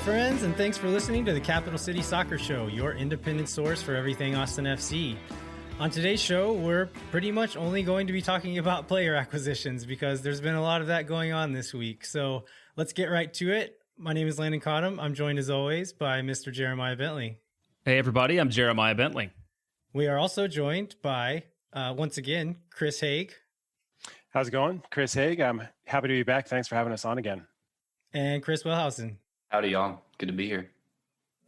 friends, and thanks for listening to the Capital City Soccer Show, your independent source for everything Austin FC. On today's show, we're pretty much only going to be talking about player acquisitions because there's been a lot of that going on this week. So let's get right to it. My name is Landon Cottom. I'm joined as always by Mr. Jeremiah Bentley. Hey everybody, I'm Jeremiah Bentley. We are also joined by, once again, Chris Haig. How's it going? Chris Haig. I'm happy to be back. Thanks for having us on again. And Chris Wellhausen. Howdy, y'all. Good to be here.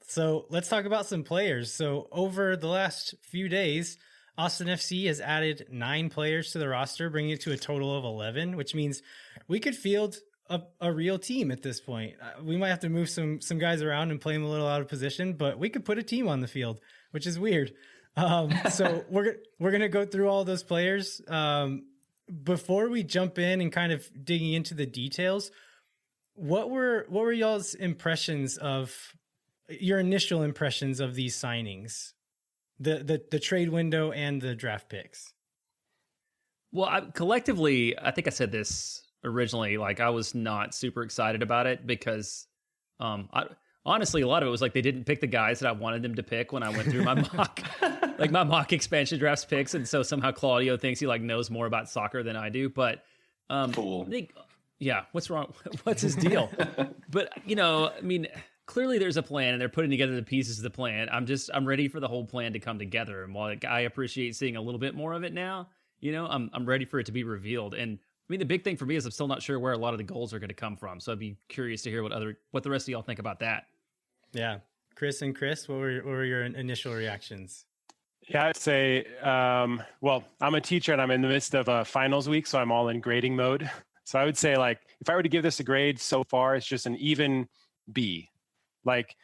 So let's talk about some players. So over the last few days, Austin FC has added 9 players to the roster, bringing it to a total of 11, which means we could field a real team at this point. We might have to move some guys around and play them a little out of position, but we could put a team on the field, which is weird. So we're going to go through all those players. Before we jump in and kind of digging into the details, what were y'all's impressions of your initial impressions of these signings, the trade window and the draft picks? Well, collectively, I think I said this originally, like I was not super excited about it because honestly, a lot of it was like they didn't pick the guys that I wanted them to pick when I went through my mock expansion drafts picks, and so somehow Claudio thinks he like knows more about soccer than I do. But Fool. Yeah, what's wrong? What's his deal? But I mean, clearly there's a plan, and they're putting together the pieces of the plan. I'm ready for the whole plan to come together. And while I appreciate seeing a little bit more of it now, I'm ready for it to be revealed. And I mean, the big thing for me is I'm still not sure where a lot of the goals are going to come from. So I'd be curious to hear what the rest of y'all think about that. Yeah, Chris, what were your initial reactions? Yeah, I'd say, well, I'm a teacher and I'm in the midst of a finals week, so I'm all in grading mode. So I would say, like, if I were to give this a grade so far, it's just an even B. Like,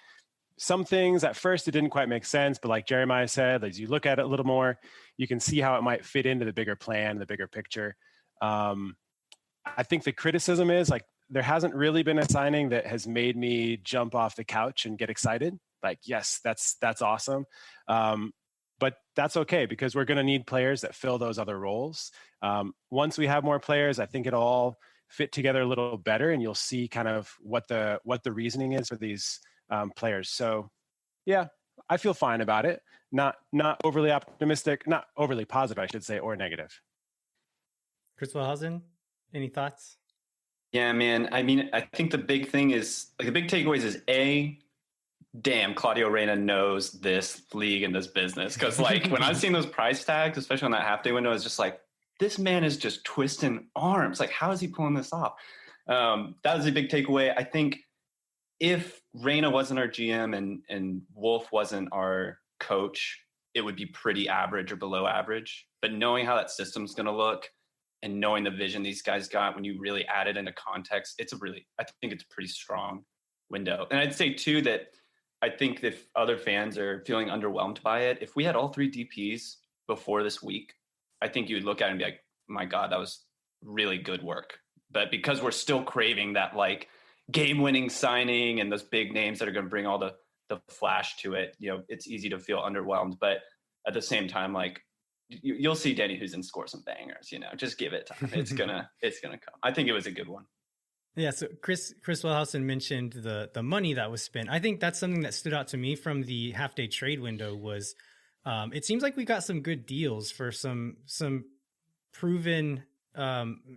some things at first it didn't quite make sense, but like Jeremiah said, as you look at it a little more, you can see how it might fit into the bigger plan, the bigger picture. I think the criticism is, like, there hasn't really been a signing that has made me jump off the couch and get excited. Like, yes, that's awesome. But that's okay because we're going to need players that fill those other roles. Once we have more players, I think it'll all fit together a little better, and you'll see kind of what the reasoning is for these players. So, yeah, I feel fine about it. Not overly optimistic, not overly positive, I should say, or negative. Chris Wellhausen, any thoughts? Yeah, man. I mean, I think the big thing is, like, the big takeaways is damn, Claudio Reyna knows this league and this business. Because, like, when I've seen those price tags, especially on that half-day window, it's just like, this man is just twisting arms. Like, how is he pulling this off? That was a big takeaway. I think if Reyna wasn't our GM and Wolf wasn't our coach, it would be pretty average or below average. But knowing how that system's going to look and knowing the vision these guys got, when you really add it into context, I think it's a pretty strong window. And I'd say, too, that I think if other fans are feeling underwhelmed by it, if we had all 3 DPs before this week, I think you would look at it and be like, my God, that was really good work. But because we're still craving that, like, game-winning signing and those big names that are going to bring all the flash to it, it's easy to feel underwhelmed. But at the same time, like, you'll see Danny Husen score some bangers, just give it time. It's gonna come. I think it was a good one. Yeah, so Chris Wellhausen mentioned the money that was spent. I think that's something that stood out to me from the half-day trade window was it seems like we got some good deals for some proven,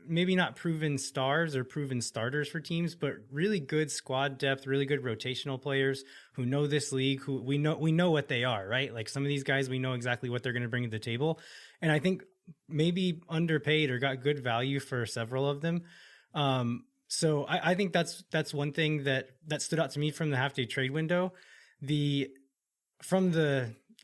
maybe not proven stars or proven starters for teams, but really good squad depth, really good rotational players who know this league, who we know what they are, right? Like, some of these guys, we know exactly what they're going to bring to the table. And I think maybe underpaid or got good value for several of them. So I think that's one thing that stood out to me from the half-day trade window.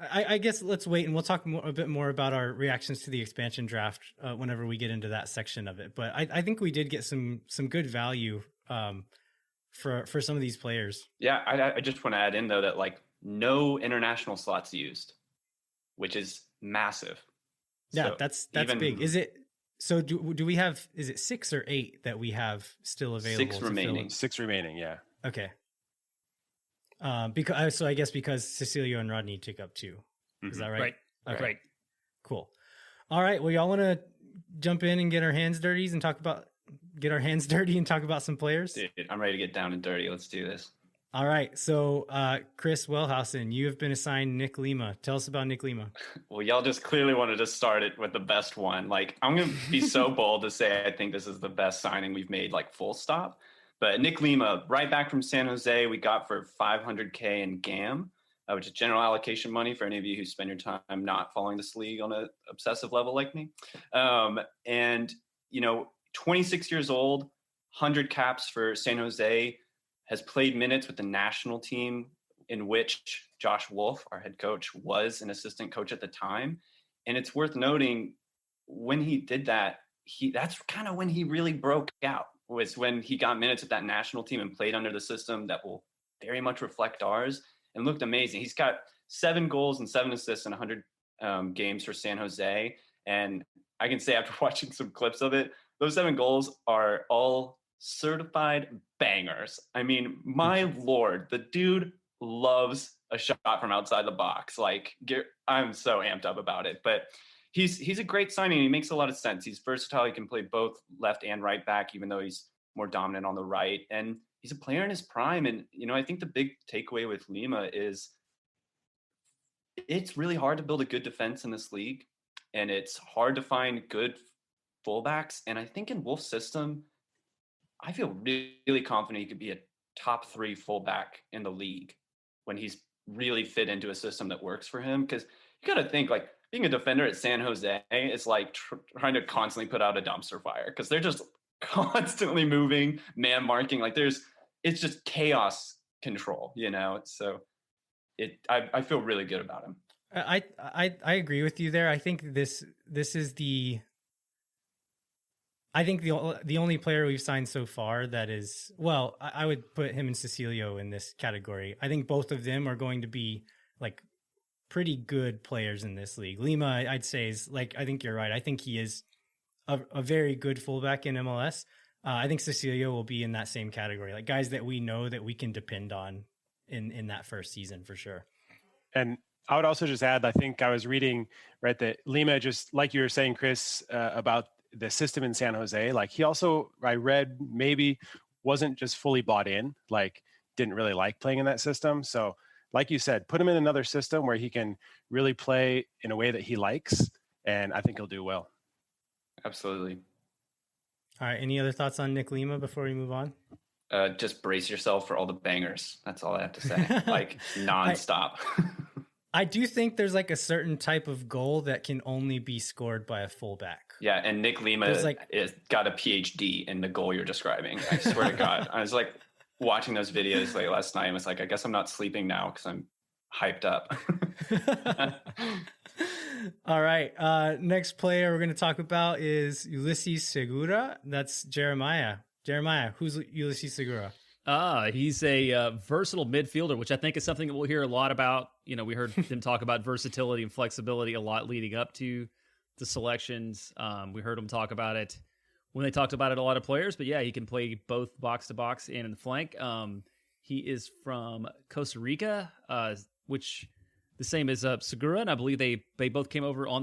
I guess let's wait and we'll talk a bit more about our reactions to the expansion draft whenever we get into that section of it. But I think we did get some good value for some of these players. Yeah, I just want to add in, though, that, like, no international slots used, which is massive. Yeah, so that's big. Is it? So do we have? Is it 6 or 8 that we have still available? 6 remaining. 6 remaining. Yeah. Okay. I guess because Cecilio and Rodney took up 2. Is that right? Right. Okay. Right. Cool. All right. Well, y'all want to jump in and get our hands dirty and talk about some players? Dude, I'm ready to get down and dirty. Let's do this. All right. So, Chris Wellhausen, you have been assigned Nick Lima. Tell us about Nick Lima. Well, y'all just clearly wanted to start it with the best one. Like, I'm going to be so bold to say I think this is the best signing we've made, like, full stop. But Nick Lima, right back from San Jose, we got for $500K in GAM, which is general allocation money for any of you who spend your time not following this league on an obsessive level like me. And, 26 years old, 100 caps for San Jose, has played minutes with the national team in which Josh Wolf, our head coach, was an assistant coach at the time. And it's worth noting when he did that, that's kind of when he really broke out, was when he got minutes with that national team and played under the system that will very much reflect ours and looked amazing. He's got 7 goals and 7 assists in 100 games for San Jose. And I can say after watching some clips of it, those 7 goals are all certified bangers. I mean, my Lord, the dude loves a shot from outside the box. Like, I'm so amped up about it. But he's a great signing. He makes a lot of sense. He's versatile. He can play both left and right back, even though he's more dominant on the right. And he's a player in his prime. And, I think the big takeaway with Lima is it's really hard to build a good defense in this league. And it's hard to find good fullbacks. And I think in Wolf's system, I feel really confident he could be a top 3 fullback in the league when he's really fit into a system that works for him. Because you got to think, like, being a defender at San Jose is like trying to constantly put out a dumpster fire because they're just constantly moving, man marking. Like, it's just chaos control, So I feel really good about him. I agree with you there. I think this is I think the only player we've signed so far that is, well, I would put him and Cecilio in this category. I think both of them are going to be like pretty good players in this league. Lima, I'd say, is like, I think you're right. I think he is a very good fullback in MLS. I think Cecilio will be in that same category, like guys that we know that we can depend on in that first season for sure. And I would also just add, I think I was reading, right, that Lima, just like you were saying, Chris, about the system in San Jose, like he also, I read, maybe wasn't just fully bought in, like didn't really like playing in that system. So like you said, put him in another system where he can really play in a way that he likes. And I think he'll do well. Absolutely. All right. Any other thoughts on Nick Lima before we move on? Just brace yourself for all the bangers. That's all I have to say. Like nonstop. I do think there's like a certain type of goal that can only be scored by a fullback. Yeah, and Nick Lima is got a PhD in the goal you're describing. I swear to God. I was like watching those videos late last night and was like, I guess I'm not sleeping now because I'm hyped up. All right. Next player we're going to talk about is Ulysses Segura. That's Jeremiah. Jeremiah, who's Ulysses Segura? He's a versatile midfielder, which I think is something that we'll hear a lot about. We heard them talk about versatility and flexibility a lot leading up to the selections. We heard them talk about it when they talked about it, a lot of players. But yeah, he can play both box to box and in the flank. He is from Costa Rica, which the same as Segura, and I believe they both came over on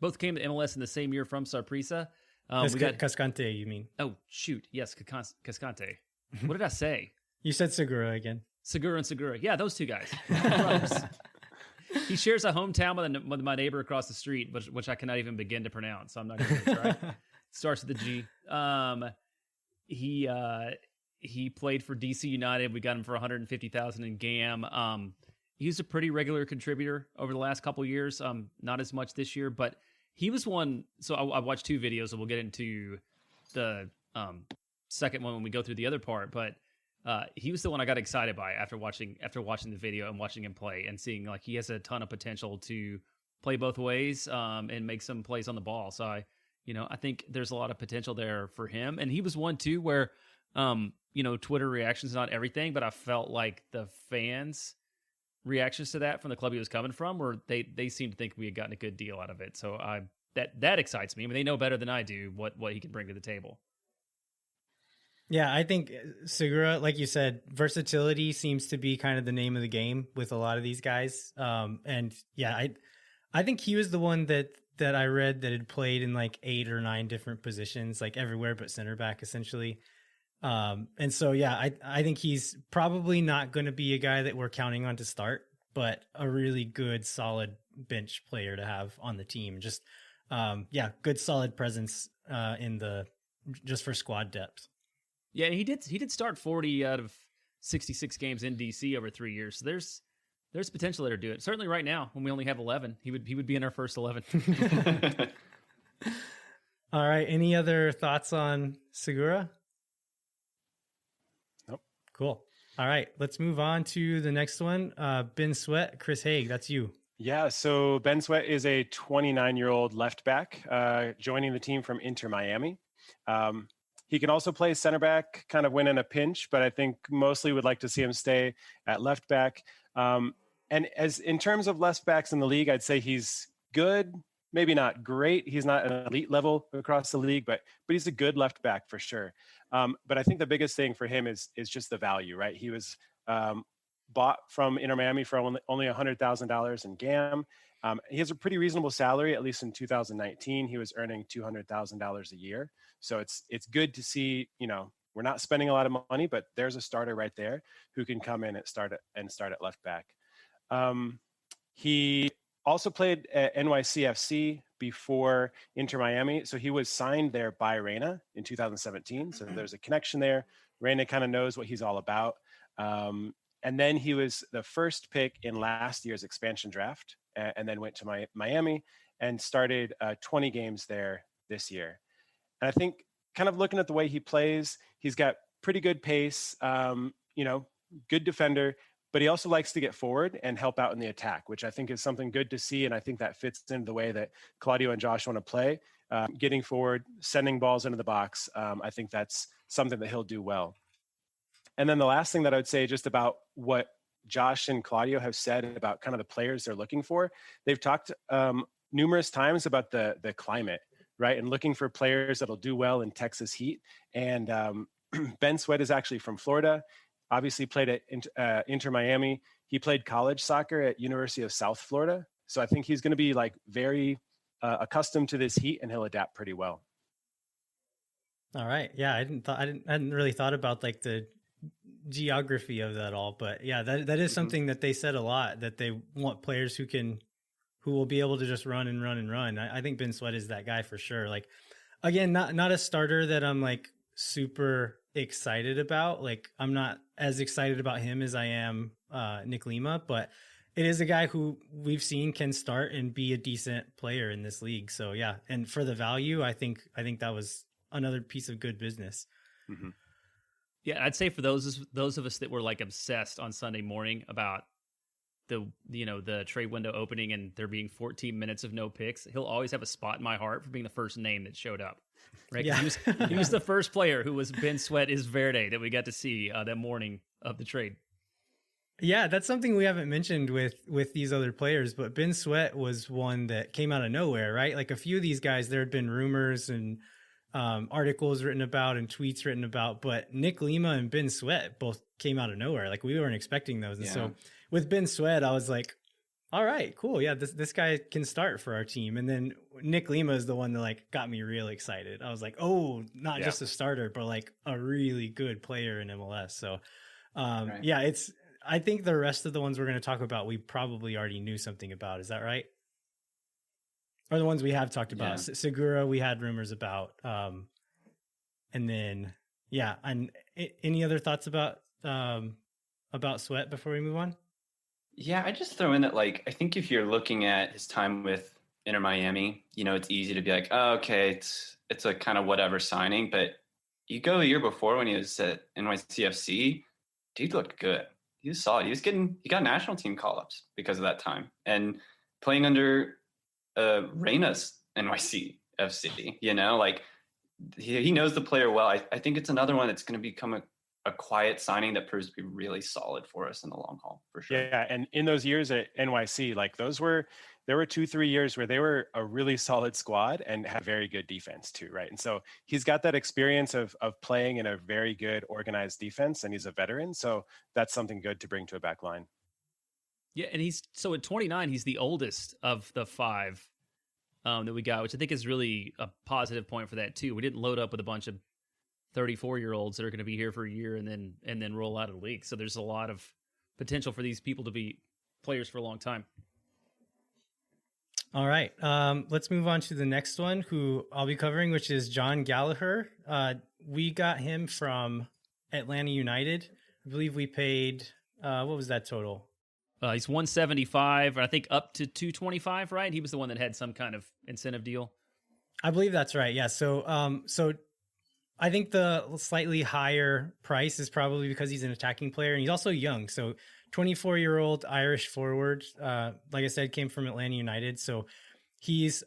both came to MLS in the same year from Saprissa. We got Cascante, you mean? Oh shoot, yes, Cascante. What did I say? You said Segura again. Segura and Segura. Yeah, those two guys. He shares a hometown with my neighbor across the street, which I cannot even begin to pronounce. So I'm not even going to try. Starts with the G. He played for DC United. We got him for $150,000 in GAM. He was a pretty regular contributor over the last couple of years. Not as much this year, but he was one. So I watched 2 videos, and we'll get into the second one when we go through the other part. But he was the one I got excited by after watching the video and watching him play and seeing like he has a ton of potential to play both ways and make some plays on the ball. So I think there's a lot of potential there for him. And he was one too where Twitter reactions not everything, but I felt like the fans' reactions to that from the club he was coming from, where they seemed to think we had gotten a good deal out of it. So that excites me. I mean, they know better than I do what he can bring to the table. Yeah, I think Segura, like you said, versatility seems to be kind of the name of the game with a lot of these guys. And yeah, I think he was the one that I read that had played in like 8 or 9 different positions, like everywhere but center back, essentially. And so, yeah, I think he's probably not going to be a guy that we're counting on to start, but a really good, solid bench player to have on the team. Just, good, solid presence just for squad depth. Yeah, and he did start 40 out of 66 games in DC over 3 years. So there's potential there to do it. Certainly right now, when we only have 11, he would be in our first 11. All right. Any other thoughts on Segura? Nope. Cool. All right. Let's move on to the next one. Ben Sweat, Chris Haig. That's you. Yeah, so Ben Sweat is a 29-year-old left back joining the team from Inter Miami. He can also play center back, kind of when in a pinch, but I think mostly would like to see him stay at left back. And as in terms of left backs in the league, I'd say he's good, maybe not great. He's not an elite level across the league, but he's a good left back for sure. But I think the biggest thing for him is just the value, right? He was bought from Inter Miami for only $100,000 in GAM. He has a pretty reasonable salary, at least in 2019. He was earning $200,000 a year. So it's good to see, we're not spending a lot of money, but there's a starter right there who can come in and start at left back. He also played at NYCFC before Inter Miami. So he was signed there by Reyna in 2017. So there's a connection there. Reyna kind of knows what he's all about. And then he was the first pick in last year's expansion draft, and then went to Miami and started 20 games there this year. And I think kind of looking at the way he plays, he's got pretty good pace, good defender, but he also likes to get forward and help out in the attack, which I think is something good to see. And I think that fits into the way that Claudio and Josh want to play, getting forward, sending balls into the box. I think that's something that he'll do well. And then the last thing that I would say just about what Josh and Claudio have said about kind of the players they're looking for, they've talked numerous times about the climate, right? And looking for players that'll do well in Texas heat. And Ben Sweat is actually from Florida, obviously played at Inter Miami. He played college soccer at University of South Florida. So I think he's going to be like very accustomed to this heat, and he'll adapt pretty well. All right. Yeah. I hadn't really thought about like the geography of that all, but yeah, that is something that they said a lot, that they want players who will be able to just run and run and run. I think Ben Sweat is that guy for sure. Like, again, not a starter that I'm like super excited about. Like, I'm not as excited about him as I am Nick Lima, but it is a guy who we've seen can start and be a decent player in this league. So yeah, and for the value, I think that was another piece of good business. Mm-hmm. Yeah, I'd say for those of us that were like obsessed on Sunday morning about the trade window opening and there being 14 minutes of no picks, he'll always have a spot in my heart for being the first name that showed up. Right? Yeah. He was the first player who was Ben Sweat is Verde that we got to see that morning of the trade. Yeah, that's something we haven't mentioned with these other players, but Ben Sweat was one that came out of nowhere, right? Like a few of these guys, there had been rumors and articles written about and tweets written about, but Nick Lima and Ben Sweat both came out of nowhere. Like we weren't expecting those. And so with Ben Sweat, I was like, all right, cool. Yeah, this guy can start for our team. And then Nick Lima is the one that like got me real excited. I was like, oh, not just a starter, but like a really good player in MLS. So right. I think the rest of the ones we're going to talk about, we probably already knew something about. Is that right? Or the ones we have talked about. Yeah. Segura, we had rumors about. And then, and any other thoughts about Sweat before we move on? Yeah, I just throw in that, like, I think if you're looking at his time with Inter Miami, it's easy to be like, oh, okay, it's a kind of whatever signing. But you go the year before when he was at NYCFC, dude looked good. He was solid. He got national team call-ups because of that time. And playing under Reyna's NYCFC, like he knows the player well. I think it's another one that's going to become a quiet signing that proves to be really solid for us in the long haul, for sure. Yeah, and in those years at NYC, like there were 2-3 years where they were a really solid squad and had very good defense too, right? And so he's got that experience of playing in a very good organized defense, and he's a veteran, so that's something good to bring to a back line. Yeah, and so at 29, he's the oldest of the 5 that we got, which I think is really a positive point for that too. We didn't load up with a bunch of 34-year-olds that are going to be here for a year and then roll out of the league. So there's a lot of potential for these people to be players for a long time. All right. Let's move on to the next one who I'll be covering, which is John Gallagher. We got him from Atlanta United. I believe we paid, what was that total? He's 175, I think up to 225, right? He was the one that had some kind of incentive deal. I believe that's right. Yeah. So, I think the slightly higher price is probably because he's an attacking player and he's also young. So 24-year-old Irish forward, like I said, came from Atlanta United. So he's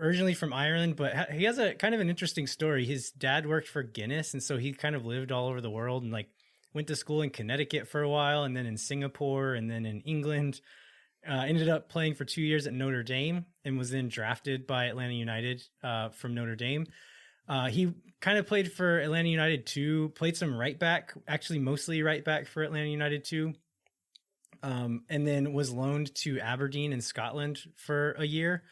originally from Ireland, but he has a kind of an interesting story. His dad worked for Guinness. And so he kind of lived all over the world and like went to school in Connecticut for a while and then in Singapore and then in England. Ended up playing for 2 years at Notre Dame and was then drafted by Atlanta United from Notre Dame. He kind of played for Atlanta United too, played some right back, actually mostly right back for Atlanta United too. And then was loaned to Aberdeen in Scotland for a year,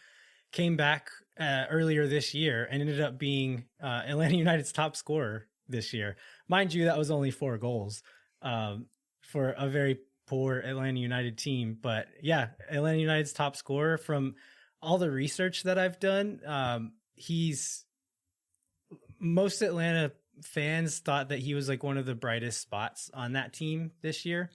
came back earlier this year and ended up being Atlanta United's top scorer this year. Mind you, that was only 4 goals for a very poor Atlanta United team. But yeah, Atlanta United's top scorer. From all the research that I've done, most Atlanta fans thought that he was like one of the brightest spots on that team this year.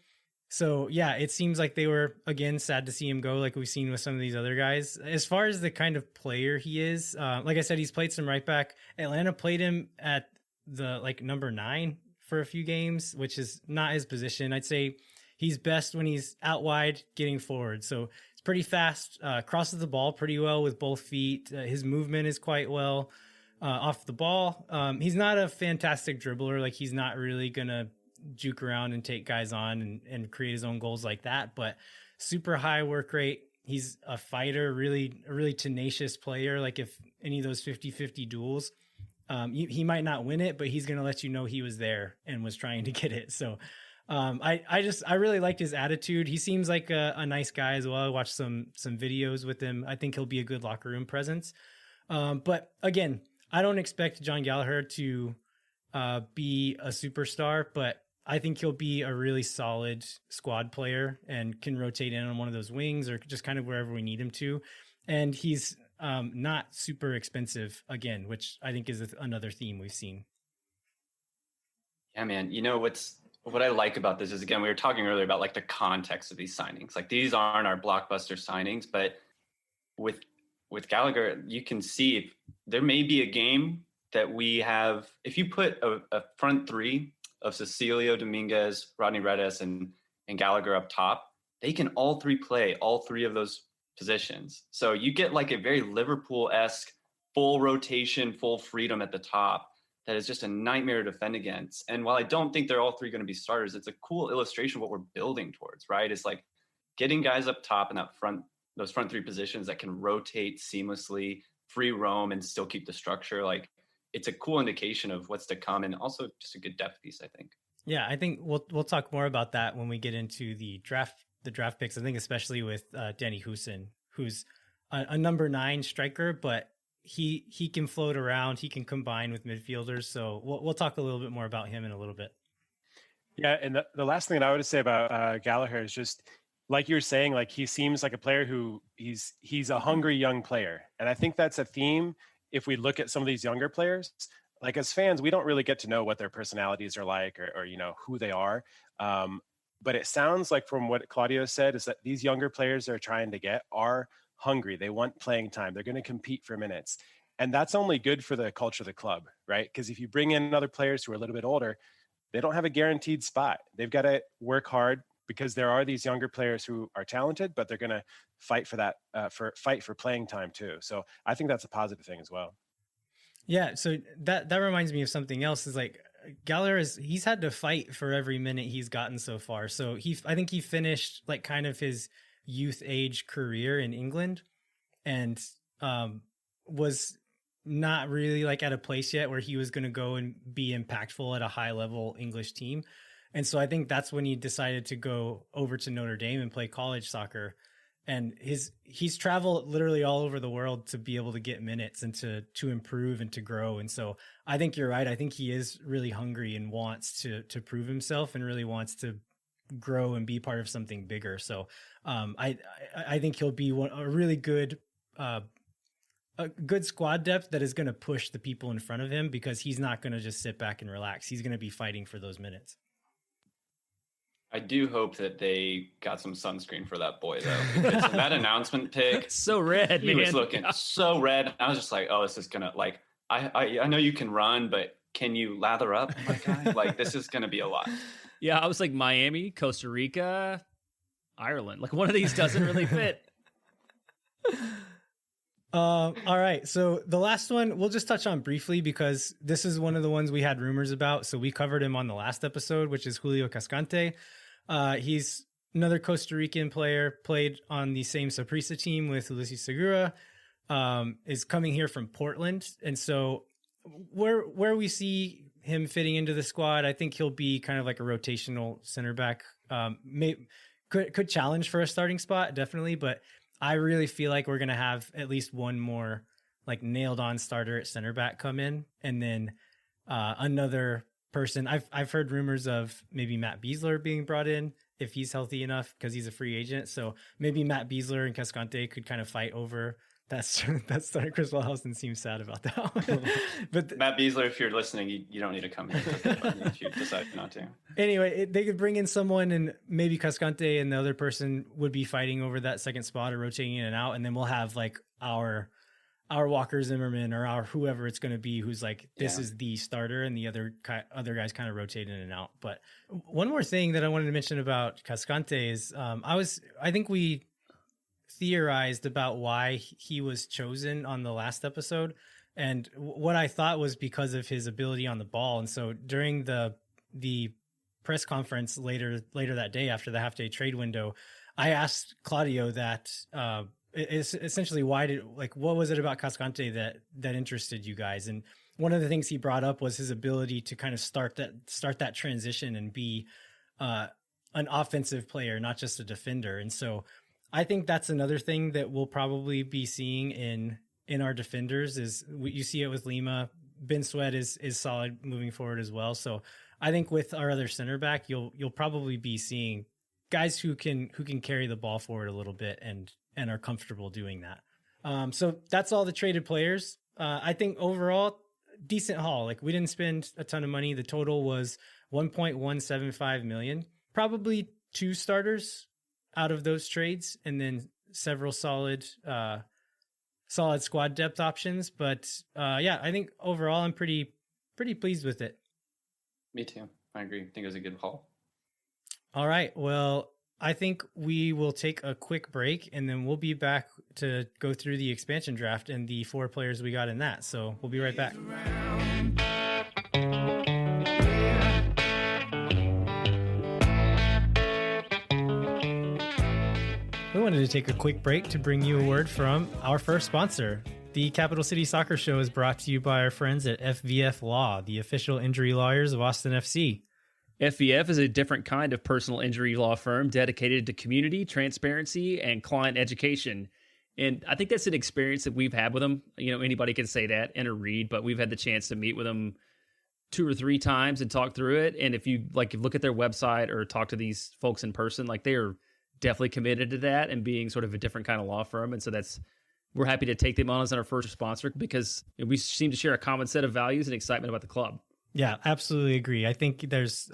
So yeah, it seems like they were, again, sad to see him go, like we've seen with some of these other guys. As far as the kind of player he is, like I said, he's played some right back. Atlanta played him at the like number 9 for a few games, which is not his position. I'd say he's best when he's out wide getting forward. So it's pretty fast, crosses the ball pretty well with both feet. His movement is quite well off the ball. He's not a fantastic dribbler. Like he's not really going to juke around and take guys on and create his own goals like that, but super high work rate. He's a fighter, a really tenacious player. Like if any of those 50-50 duels, he might not win it, but he's going to let you know he was there and was trying to get it. So I really liked his attitude. He seems like a nice guy as well. I watched some videos with him. I think he'll be a good locker room presence. But again, I don't expect John Gallagher to be a superstar, but I think he'll be a really solid squad player and can rotate in on one of those wings or just kind of wherever we need him to. And he's not super expensive again, which I think is another theme we've seen. Yeah, man. You know, what I like about this is, again, we were talking earlier about like the context of these signings. Like these aren't our blockbuster signings, but with Gallagher, you can see there may be a game that we have. If you put a front 3 of Cecilio, Dominguez, Rodney Redes, and Gallagher up top, they can all 3 play all 3 of those positions. So you get like a very Liverpool-esque full rotation, full freedom at the top that is just a nightmare to defend against. And while I don't think they're all 3 going to be starters, it's a cool illustration of what we're building towards, right? It's like getting guys up top in those front 3 positions that can rotate seamlessly, free roam, and still keep the structure. Like it's a cool indication of what's to come, and also just a good depth piece, I think. Yeah, I think we'll talk more about that when we get into the draft picks. I think especially with Danny Hoesen, who's a number 9 striker, but he can float around. He can combine with midfielders. So we'll talk a little bit more about him in a little bit. Yeah, and the last thing that I would say about Gallagher is just like you were saying, like he seems like a player who he's a hungry young player, and I think that's a theme. If we look at some of these younger players, like as fans, we don't really get to know what their personalities are like or you know who they are. But it sounds like from what Claudio said is that these younger players they're trying to get are hungry. They want playing time. They're going to compete for minutes. And that's only good for the culture of the club, right? Because if you bring in other players who are a little bit older, they don't have a guaranteed spot. They've got to work hard because there are these younger players who are talented, but they're going to fight for that, fight for playing time too. So I think that's a positive thing as well. Yeah. So that reminds me of something else is like Gallagher he's had to fight for every minute he's gotten so far. So I think he finished like kind of his youth age career in England and was not really like at a place yet where he was going to go and be impactful at a high level English team. And so I think that's when he decided to go over to Notre Dame and play college soccer. and he's traveled literally all over the world to be able to get minutes and to improve and to grow. And so I think you're right. I think he is really hungry and wants to prove himself and really wants to grow and be part of something bigger. So I think he'll be a really good a good squad depth that is going to push the people in front of him, because he's not going to just sit back and relax. He's going to be fighting for those minutes. I do hope that they got some sunscreen for that boy, though, because in that announcement pic, So red, he man. was looking so red. I was just like, oh, this is gonna, like, I know you can run, but can you lather up, my guy? Like, this is gonna be a lot. Yeah, I was like Miami, Costa Rica, Ireland. Like, one of these doesn't really fit. All right. So the last one we'll just touch on briefly, because this is one of the ones we had rumors about. So we covered him on the last episode, which is Julio Cascante. He's another Costa Rican player, played on the same Saprissa team with Ulises Segura, is coming here from Portland. And so where we see him fitting into the squad, I think he'll be kind of like a rotational center back. Could challenge for a starting spot, definitely, but I really feel like we're going to have at least one more like nailed on starter at center back come in, and then another person. I've heard rumors of maybe Matt Beasler being brought in if he's healthy enough, because he's a free agent. So maybe Matt Beasler and Cascante could kind of fight over that starter. Chris Wellhausen seems sad about that one. But Matt Beasler, if you're listening, you don't need to come here if you decide not to. Anyway, they could bring in someone, and maybe Cascante and the other person would be fighting over that second spot or rotating in and out. And then we'll have like our Walker Zimmerman or our whoever it's going to be, who's like, this is the starter, and the other guys kind of rotate in and out. But one more thing that I wanted to mention about Cascante is I think we theorized about why he was chosen on the last episode. And what I thought was because of his ability on the ball. And so during the press conference later that day after the half day trade window, I asked Claudio that, it's essentially what was it about Cascante that interested you guys? And one of the things he brought up was his ability to kind of start that transition and be an offensive player, not just a defender. And so I think that's another thing that we'll probably be seeing in our defenders is you see it with Lima. Ben Sweat is solid moving forward as well. So I think with our other center back, you'll probably be seeing guys who can carry the ball forward a little bit and are comfortable doing that. So that's all the traded players. I think overall decent haul. Like, we didn't spend a ton of money. The total was 1.175 million, probably 2 starters out of those trades, and then several solid squad depth options. But I think overall I'm pretty pleased with it. Me too. I agree. I think it was a good haul. All right. Well, I think we will take a quick break, and then we'll be back to go through the expansion draft and the 4 players we got in that. So we'll be right back. We wanted to take a quick break to bring you a word from our first sponsor. The Capital City Soccer Show is brought to you by our friends at FVF Law, the official injury lawyers of Austin FC. FVF is a different kind of personal injury law firm dedicated to community, transparency, and client education. And I think that's an experience that we've had with them. You know, anybody can say that in a read, but we've had the chance to meet with them 2 or 3 times and talk through it. And if you look at their website or talk to these folks in person, like, they are definitely committed to that and being sort of a different kind of law firm. And so we're happy to take them on as our first sponsor, because we seem to share a common set of values and excitement about the club. Yeah, absolutely agree. I think there's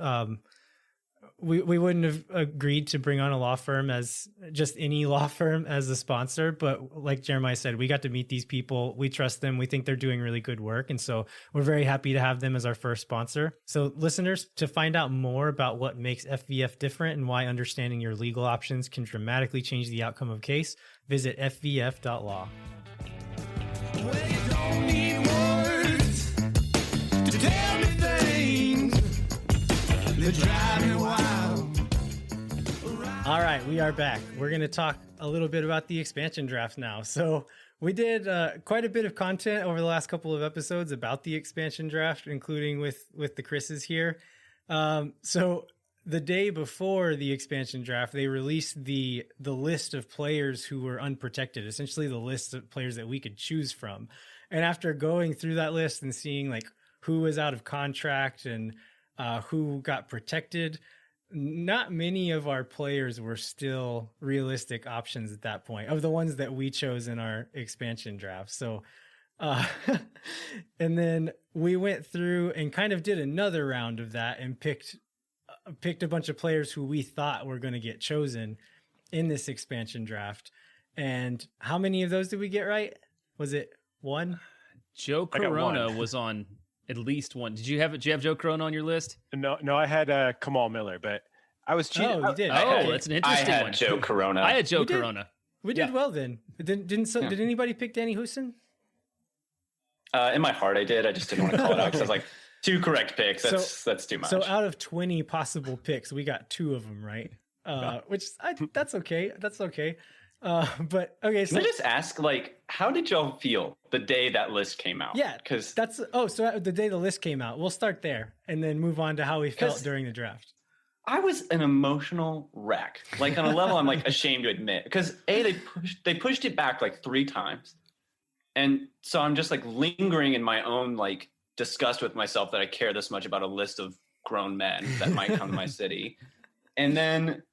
we wouldn't have agreed to bring on a law firm as just any law firm as a sponsor, but like Jeremiah said, we got to meet these people. We trust them. We think they're doing really good work, and so we're very happy to have them as our first sponsor. So listeners, to find out more about what makes FVF different and why understanding your legal options can dramatically change the outcome of a case, visit fvf.law. Well, you don't need words to tell me things that drive me wild. All right, we are back. We're going to talk a little bit about the expansion draft now. So we did quite a bit of content over the last couple of episodes about the expansion draft, including with the Chris's here. So the day before the expansion draft, they released the list of players who were unprotected, essentially the list of players that we could choose from. And after going through that list and seeing like who was out of contract and who got protected, not many of our players were still realistic options at that point of the ones that we chose in our expansion draft. So, and then we went through and kind of did another round of that and picked a bunch of players who we thought were going to get chosen in this expansion draft. And how many of those did we get right? Was it one? Joe I got Corona one. was on at least one. Did you have Joe Corona on your list? No, I had Kamal Miller, but I was cheating. Oh, you did. Oh, Okay. that's an I interesting had one. Joe Corona. I had Joe We did. Corona. We did well then. Did anybody pick Danny Houston? In my heart, I did. I just didn't want to call it out because I was like, 2 correct picks. That's too much. So out of 20 possible picks, we got 2 of them right. That's okay. That's okay. But okay, so Can I just ask, like, how did y'all feel the day that list came out? yeah, because so the day the list came out, we'll start there and then move on to how we felt 'Cause- during the draft. I was an emotional wreck. Like on a level I'm like ashamed to admit. Because they pushed it back like 3 times. And so I'm just like lingering in my own like disgust with myself that I care this much about a list of grown men that might come to my city. And then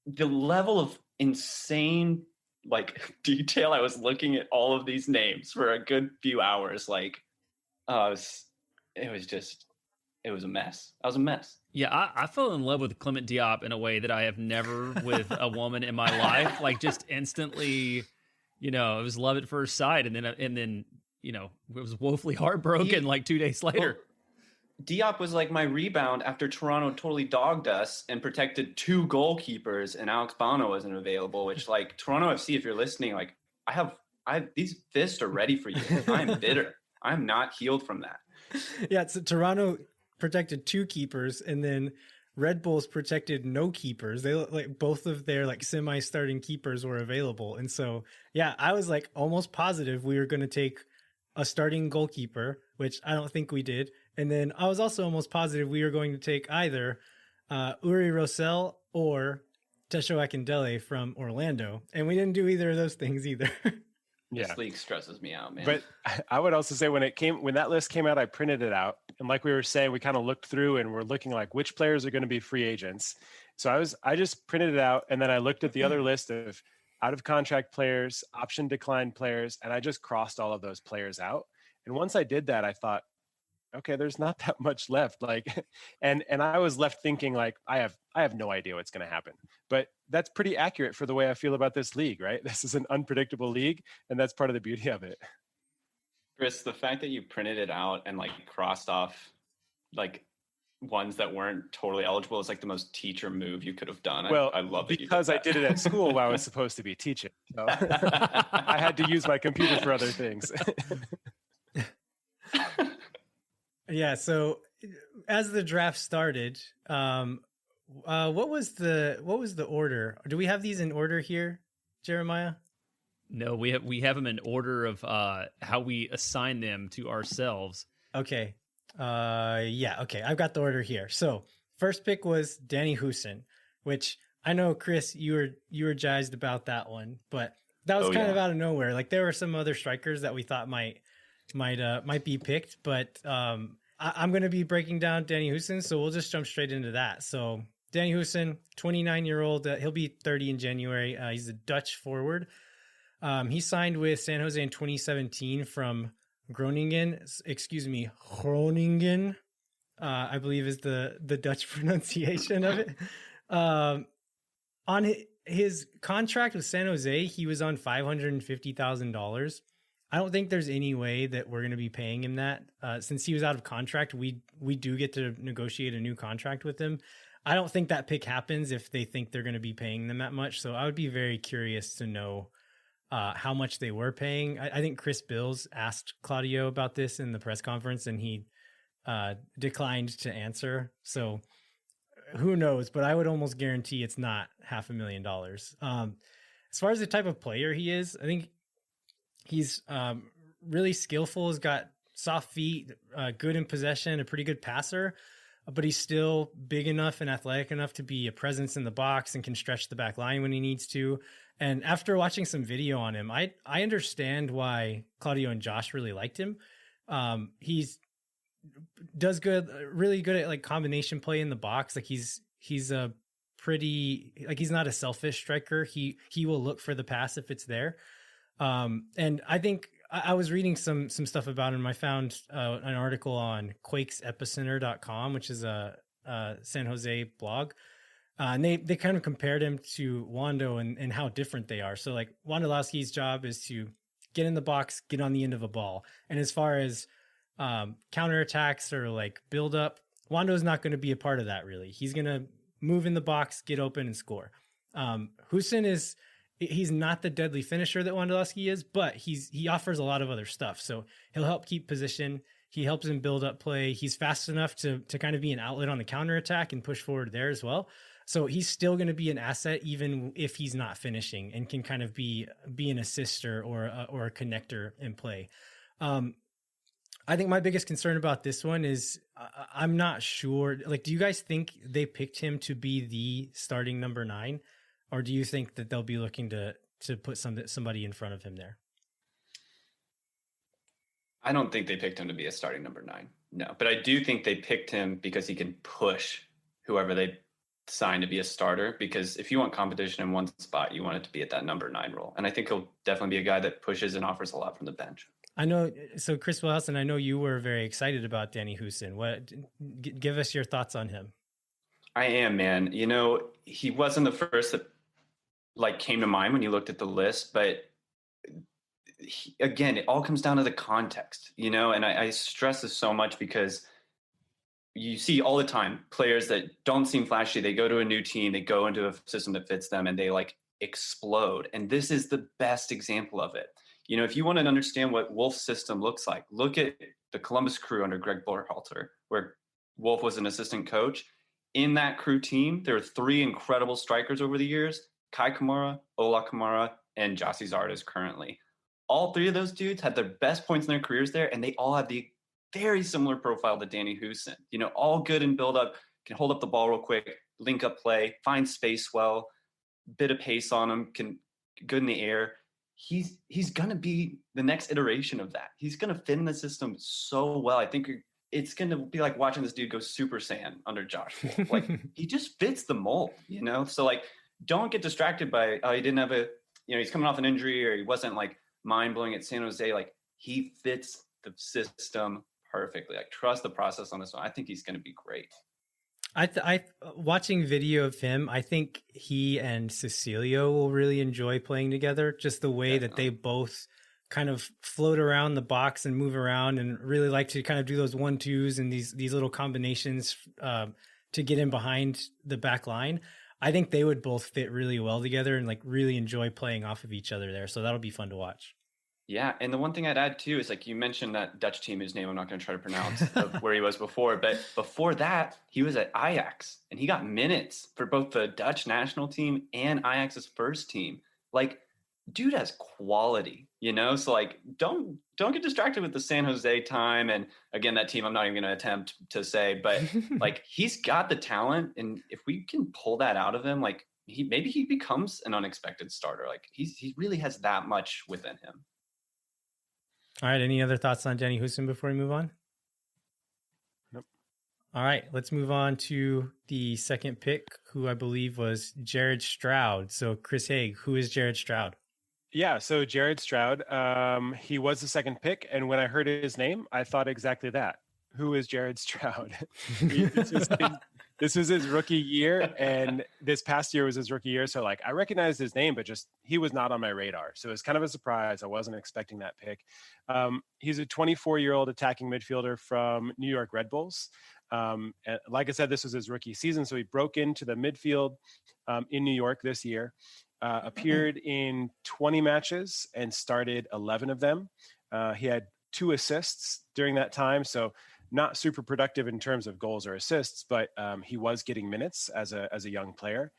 the level of insane like detail I was looking at all of these names for a good few hours. Like it was a mess. I was a mess. Yeah, I fell in love with Clement Diop in a way that I have never with a woman in my life. Like just instantly, it was love at first sight, and then it was woefully heartbroken like 2 days later. Well, Diop was like my rebound after Toronto totally dogged us and protected 2 goalkeepers, and Alex Bono wasn't available. Which, like, Toronto FC, if you're listening, like I have these fists are ready for you. I'm bitter. I'm not healed from that. Yeah, so Toronto protected 2 keepers, and then Red Bulls protected no keepers. They like both of their like semi-starting keepers were available, and so yeah, I was like almost positive we were going to take a starting goalkeeper, which I don't think we did, and then I was also almost positive we were going to take either Uri Rosell or Tesho Akindele from Orlando, and we didn't do either of those things either. Yeah. This league stresses me out, man. But I would also say when that list came out, I printed it out. And like we were saying, we kind of looked through and we're looking like which players are going to be free agents. So I just printed it out. And then I looked at the other list of out of contract players, option declined players. And I just crossed all of those players out. And once I did that, I thought, okay, there's not that much left. Like, and I was left thinking like, I have no idea what's going to happen, but that's pretty accurate for the way I feel about this league, right? This is an unpredictable league, and that's part of the beauty of it. Chris, the fact that you printed it out and like crossed off like ones that weren't totally eligible is like the most teacher move you could have done. Well, I love that because I did it at school while I was supposed to be teaching. So I had to use my computer for other things. Yeah, so as the draft started, what was the order? Do we have these in order here, Jeremiah? No, we have them in order of how we assign them to ourselves. Okay. Yeah, okay. I've got the order here. So first pick was Danny Houston, which I know, Chris, you were jazzed about that one, but that was kind of out of nowhere. Like there were some other strikers that we thought might be picked, but I'm going to be breaking down Danny Houston, so we'll just jump straight into that. So Danny Houston, 29-year-old, he'll be 30 in January. He's a Dutch forward. He signed with San Jose in 2017 from Groningen, I believe is the Dutch pronunciation of it. On his contract with San Jose, he was on $550,000. I don't think there's any way that we're going to be paying him that. Since he was out of contract, we do get to negotiate a new contract with him. I don't think that pick happens if they think they're going to be paying them that much. So I would be very curious to know how much they were paying. I think Chris Bills asked Claudio about this in the press conference, and he declined to answer. So who knows? But I would almost guarantee it's not $500,000. As far as the type of player he is, I think he's really skillful. Has got soft feet, good in possession, a pretty good passer. but he's still big enough and athletic enough to be a presence in the box and can stretch the back line when he needs to. And after watching some video on him, I understand why Claudio and Josh really liked him. He's does good, really good at like combination play in the box. Like he's a pretty, like he's not a selfish striker. He will look for the pass if it's there. And I think I was reading some stuff about him. I found an article on quakesepicenter.com, which is a San Jose blog. And they kind of compared him to Wando and how different they are. So like Wondolowski's job is to get in the box, get on the end of a ball. And as far as counterattacks or like build up, Wando's not going to be a part of that really. He's going to move in the box, get open and score. Houston he's not the deadly finisher that Wondolowski is, but he offers a lot of other stuff. So he'll help keep position. He helps him build up play. He's fast enough to kind of be an outlet on the counterattack and push forward there as well. So he's still going to be an asset even if he's not finishing, and can kind of be an assister or a connector in play. I think my biggest concern about this one is I'm not sure. Like, do you guys think they picked him to be the starting number 9, or do you think that they'll be looking to put somebody in front of him there? I don't think they picked him to be a starting number 9. No, but I do think they picked him because he can push whoever they sign to be a starter. Because if you want competition in one spot, you want it to be at that number 9 role. And I think he'll definitely be a guy that pushes and offers a lot from the bench. I know. So Chris Wilson, I know you were very excited about Danny Houston. Give us your thoughts on him. I am, man. You know, he wasn't the first that like came to mind when you looked at the list, but again, it all comes down to the context, you know, and I stress this so much because you see all the time players that don't seem flashy. They go to a new team, they go into a system that fits them, and they like explode. And this is the best example of it. You know, if you want to understand what Wolf's system looks like, look at the Columbus Crew under Greg Berhalter, where Wolf was an assistant coach. In that Crew team, there are 3 incredible strikers over the years: Kai Kamara, Ola Kamara, and Gyasi Zardes currently. All 3 of those dudes had their best points in their careers there, and they all have the very similar profile to Danny Houston. You know, all good in build-up, can hold up the ball real quick, link up play, find space well, bit of pace on him, can good in the air. He's going to be the next iteration of that. He's going to fit in the system so well. I think it's going to be like watching this dude go Super Saiyan under Josh Wolf. Like, he just fits the mold, you know? So, like, don't get distracted by, he didn't have he's coming off an injury, or he wasn't, like, mind-blowing at San Jose. Like, he fits the system perfectly. Like, trust the process on this one. I think he's going to be great. I watching video of him, I think he and Cecilio will really enjoy playing together. Just the way that they both kind of float around the box and move around, and really like to kind of do those 1-2s and these little combinations to get in behind the back line. I think they would both fit really well together and like really enjoy playing off of each other there. So that'll be fun to watch. Yeah, and the one thing I'd add too is, like, you mentioned that Dutch team whose name I'm not going to try to pronounce of where he was before, but before that he was at Ajax and he got minutes for both the Dutch national team and Ajax's first team. Like, dude has quality, you know? So like, don't get distracted with the San Jose time. And again, that team I'm not even going to attempt to say, but like, he's got the talent, and if we can pull that out of him, like, maybe he becomes an unexpected starter. Like, he really has that much within him. All right. Any other thoughts on Danny Houston before we move on? Nope. All right. Let's move on to the second pick, who I believe was Jared Stroud. So Chris Haig, who is Jared Stroud? Yeah, so Jared Stroud, he was the second pick. And when I heard his name, I thought exactly that. Who is Jared Stroud? This was his rookie year, and this past year was his rookie year. So like, I recognized his name, but just he was not on my radar. So it was kind of a surprise. I wasn't expecting that pick. He's a 24-year-old attacking midfielder from New York Red Bulls. And like I said, this was his rookie season. So he broke into the midfield in New York this year, appeared in 20 matches and started 11 of them. He had 2 assists during that time. So not super productive in terms of goals or assists, but he was getting minutes as a young player.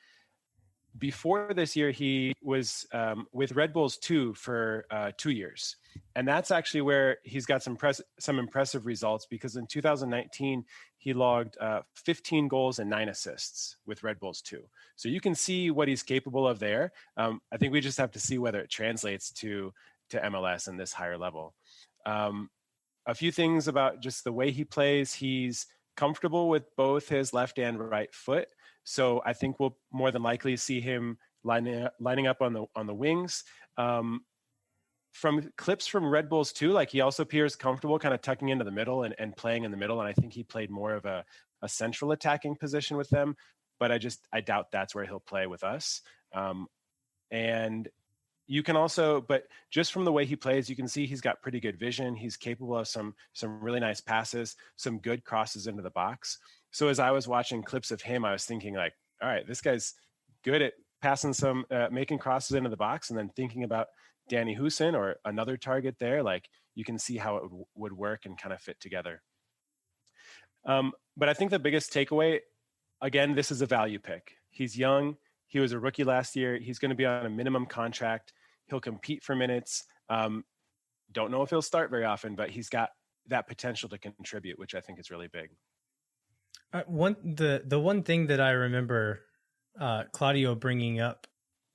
before this year, he was with Red Bulls 2 for 2 years. And that's actually where he's got some impressive results, because in 2019, he logged 15 goals and 9 assists with Red Bulls 2. So you can see what he's capable of there. I think we just have to see whether it translates to MLS and this higher level. A few things about just the way he plays. He's comfortable with both his left and right foot. So I think we'll more than likely see him lining up on the wings. From clips from Red Bulls 2, like he also appears comfortable kind of tucking into the middle and playing in the middle. And I think he played more of a central attacking position with them, but I doubt that's where he'll play with us. And you can also, but just from the way he plays, you can see he's got pretty good vision. He's capable of some really nice passes, some good crosses into the box. So as I was watching clips of him, I was thinking like, all right, this guy's good at passing making crosses into the box, and then thinking about Danny Hoesen or another target there. Like you can see how it would work and kind of fit together. But I think the biggest takeaway, again, this is a value pick. He's young. He was a rookie last year. He's going to be on a minimum contract. He'll compete for minutes. Don't know if he'll start very often, but he's got that potential to contribute, which I think is really big. The one thing that I remember Claudio bringing up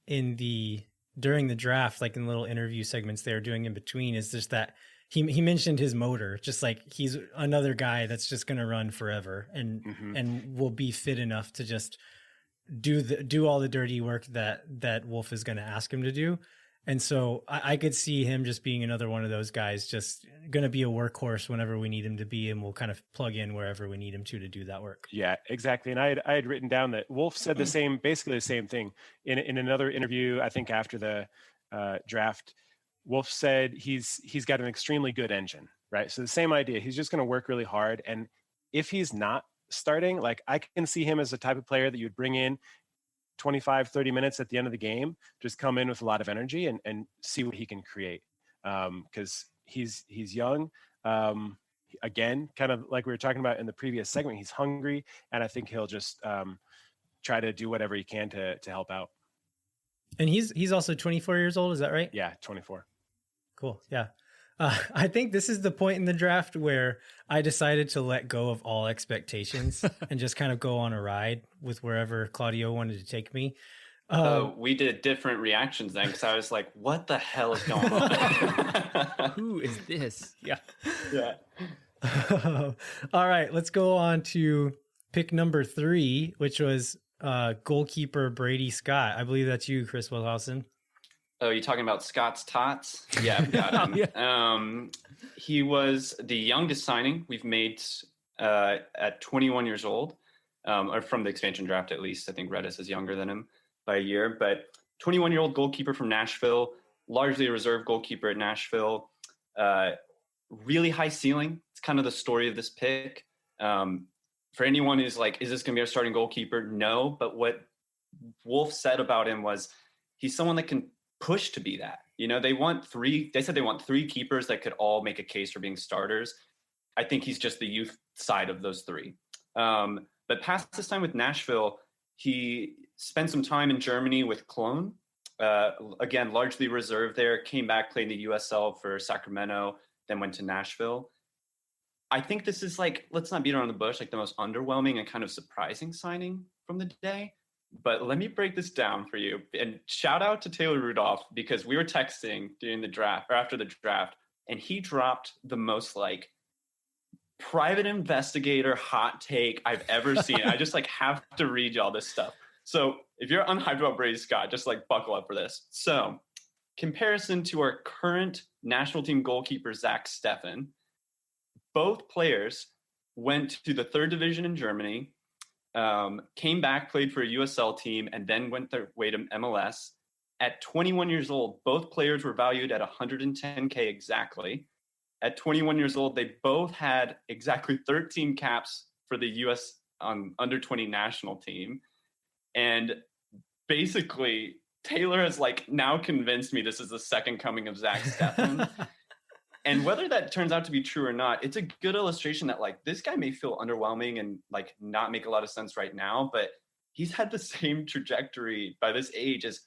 during the draft, like in little interview segments they were doing in between, is just that he mentioned his motor, just like he's another guy that's just going to run forever and will be fit enough to just do all the dirty work that Wolf is going to ask him to do. And so I could see him just being another one of those guys, just going to be a workhorse whenever we need him to be, and we'll kind of plug in wherever we need him to do that work. Yeah, exactly. And I had written down that Wolf said basically the same thing in another interview. I think after the draft, Wolf said he's got an extremely good engine, right? So the same idea. He's just going to work really hard, and if he's not starting, like I can see him as the type of player that you'd bring in 25, 30 minutes at the end of the game, just come in with a lot of energy and see what he can create. Because he's young. Again, kind of like we were talking about in the previous segment, he's hungry, and I think he'll just try to do whatever he can to help out. And he's also 24 years old. Is that right? Yeah, 24. Cool. Yeah. I think this is the point in the draft where I decided to let go of all expectations and just kind of go on a ride with wherever Claudio wanted to take me. We did different reactions then, because I was like, what the hell is going on? Who is this? Yeah. All right, let's go on to pick number 3, which was goalkeeper Brady Scott. I believe that's you, Chris Wilhausen. Oh, you talking about Scott's Tots? Yeah, got him. Yeah. He was the youngest signing we've made at 21 years old, or from the expansion draft at least. I think Redis is younger than him by a year, but 21-year-old goalkeeper from Nashville, largely a reserve goalkeeper at Nashville. Really high ceiling. It's kind of the story of this pick. For anyone who's like, is this going to be our starting goalkeeper? No, but what Wolf said about him was he's someone that can push to be that. You know, they said they want 3 keepers that could all make a case for being starters. I think he's just the youth side of those 3. But past this time with Nashville, he spent some time in Germany with Cologne. Again, largely reserved there, came back, played in the USL for Sacramento, then went to Nashville. I think this is like, let's not beat around the bush, like the most underwhelming and kind of surprising signing from the day. But let me break this down for you. And shout out to Taylor Rudolph, because we were texting during the draft or after the draft, and he dropped the most like private investigator hot take I've ever seen. I just like have to read y'all this stuff. So if you're unhyped about Brady Scott, just like buckle up for this. So comparison to our current national team goalkeeper, Zach Steffen, both players went to the 3rd division in Germany, came back, played for a USL team, and then went their way to MLS. At 21 years old, both players were valued at $110K exactly. At 21 years old, they both had exactly 13 caps for the US under 20 national team. And basically, Taylor has like now convinced me this is the second coming of Zach Steffen. And whether that turns out to be true or not, it's a good illustration that like this guy may feel underwhelming and like not make a lot of sense right now, but he's had the same trajectory by this age as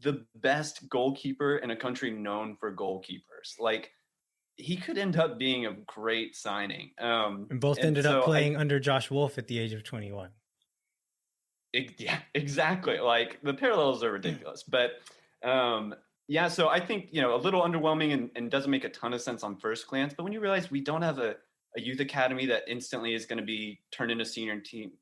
the best goalkeeper in a country known for goalkeepers. Like, he could end up being a great signing. And both ended up playing under Josh Wolf at the age of 21. Yeah, exactly. Like, the parallels are ridiculous. But yeah, so I think, a little underwhelming and doesn't make a ton of sense on first glance. But when you realize we don't have a youth academy that instantly is going to be turned into senior team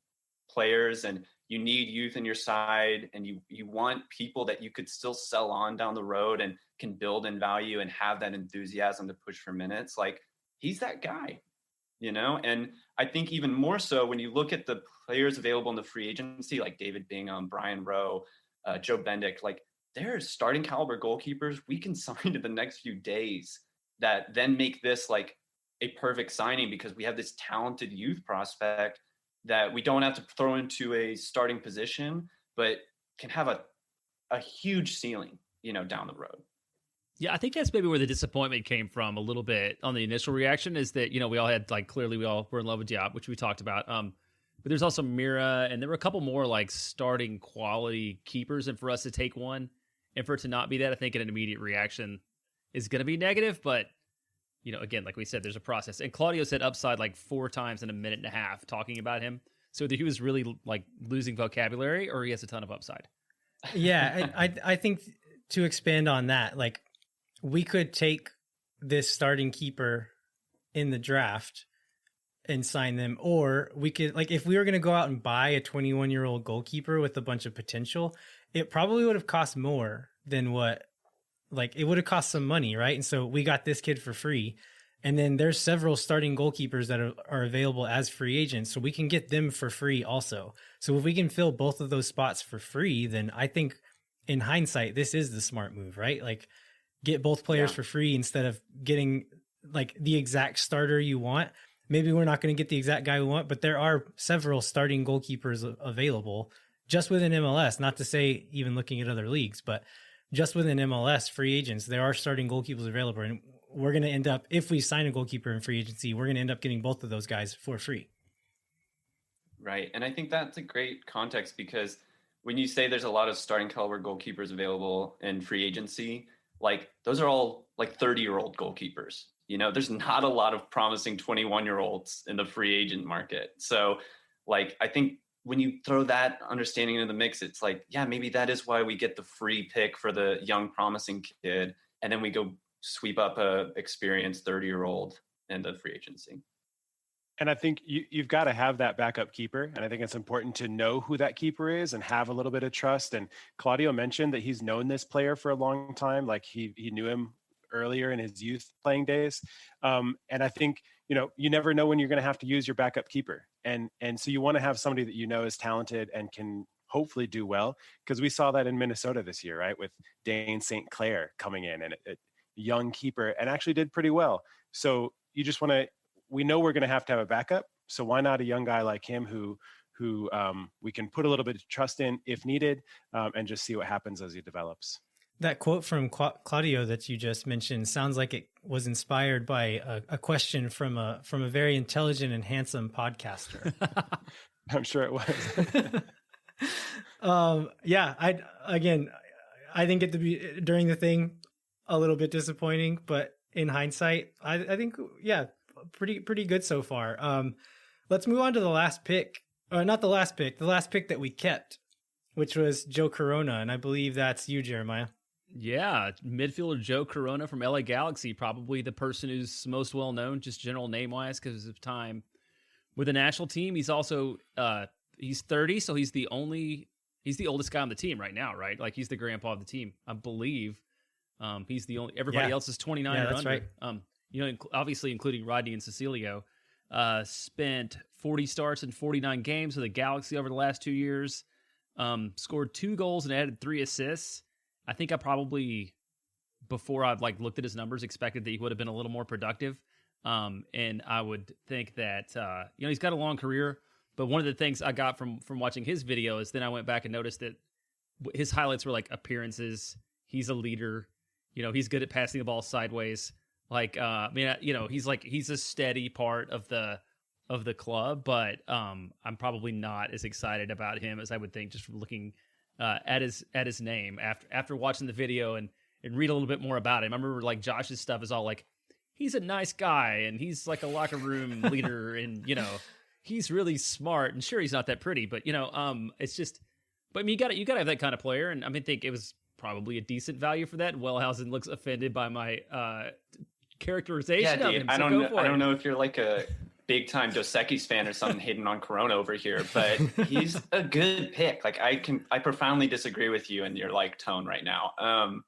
players, and you need youth in your side, and you want people that you could still sell on down the road and can build in value and have that enthusiasm to push for minutes. Like, he's that guy, and I think even more so when you look at the players available in the free agency, like David Bingham, Brian Rowe, Joe Bendick, like, they're starting caliber goalkeepers we can sign in the next few days that then make this like a perfect signing, because we have this talented youth prospect that we don't have to throw into a starting position, but can have a huge ceiling, down the road. Yeah, I think that's maybe where the disappointment came from a little bit on the initial reaction, is that, we all had, like, clearly we all were in love with Diop, which we talked about. But there's also Mira, and there were a couple more like starting quality keepers. And for us to take one and for it to not be that, I think an immediate reaction is going to be negative. But, again, like we said, there's a process. And Claudio said upside like 4 times in a minute and a half talking about him. So either he was really like losing vocabulary or he has a ton of upside. Yeah, I think to expand on that, like, we could take this starting keeper in the draft and sign them, or we could, like, if we were going to go out and buy a 21-year-old goalkeeper with a bunch of potential, it probably would have cost more than what, like, it would have cost some money, right? And so we got this kid for free. And then there's several starting goalkeepers that are available as free agents, so we can get them for free also. So if we can fill both of those spots for free, then I think in hindsight, this is the smart move, right? Like, get both players for free instead of getting like the exact starter you want. Maybe we're not going to get the exact guy we want, but there are several starting goalkeepers available just within MLS, not to say even looking at other leagues, but just within MLS free agents, there are starting goalkeepers available. And we're going to end up, if we sign a goalkeeper in free agency, we're going to end up getting both of those guys for free. Right. And I think that's a great context, because when you say there's a lot of starting caliber goalkeepers available in free agency, like, those are all like 30-year-old goalkeepers. There's not a lot of promising 21-year-olds in the free agent market. So, like, I think when you throw that understanding into the mix, it's like, yeah, maybe that is why we get the free pick for the young promising kid, and then we go sweep up a experienced 30-year-old in the free agency. And I think you've got to have that backup keeper. And I think it's important to know who that keeper is and have a little bit of trust. And Claudio mentioned that he's known this player for a long time. Like, he knew him earlier in his youth playing days. And I think, you never know when you're going to have to use your backup keeper. And so you want to have somebody that is talented and can hopefully do well, because we saw that in Minnesota this year, right? With Dane St. Clair coming in, and a young keeper, and actually did pretty well. So you just want to, we know we're going to have a backup. So why not a young guy like him who we can put a little bit of trust in if needed, and just see what happens as he develops. That quote from Claudio that you just mentioned sounds like it was inspired by a question from a very intelligent and handsome podcaster. I'm sure it was. Yeah, I think during the thing, a little bit disappointing, but in hindsight, I think, yeah, pretty good so far. Let's move on to the last pick, or not the last pick that we kept, which was Joe Corona, and I believe that's you, Jeremiah. Yeah, midfielder Joe Corona from LA Galaxy, probably the person who's most well known, just general name wise, because of time with the national team. He's also he's 30, so he's the oldest guy on the team right now, right? Like, he's the grandpa of the team, I believe. He's the only. Everybody else is 29 or under. Right. Obviously including Rodney and Cecilio. Spent 40 starts in 49 games for the Galaxy over the last 2 years. Scored 2 goals and added 3 assists. I think I probably, before I've looked at his numbers, expected that he would have been a little more productive. And I would think that, he's got a long career, but one of the things I got from watching his video is then I went back and noticed that his highlights were like appearances. He's a leader, he's good at passing the ball sideways. He's a steady part of the of the club, but I'm probably not as excited about him as I would think just from looking at his name after watching the video and read a little bit more about him. I remember like Josh's stuff is all like, he's a nice guy and he's like a locker room leader and he's really smart, and sure, he's not that pretty, but it's just, but I mean, you gotta have that kind of player, and I mean, think it was probably a decent value for that. Wellhausen looks offended by my characterization of him. I So don't go for it. know if you're like a big time Dos Equis fan or something hating on Corona over here, but he's a good pick. Like I profoundly disagree with you in your like tone right now.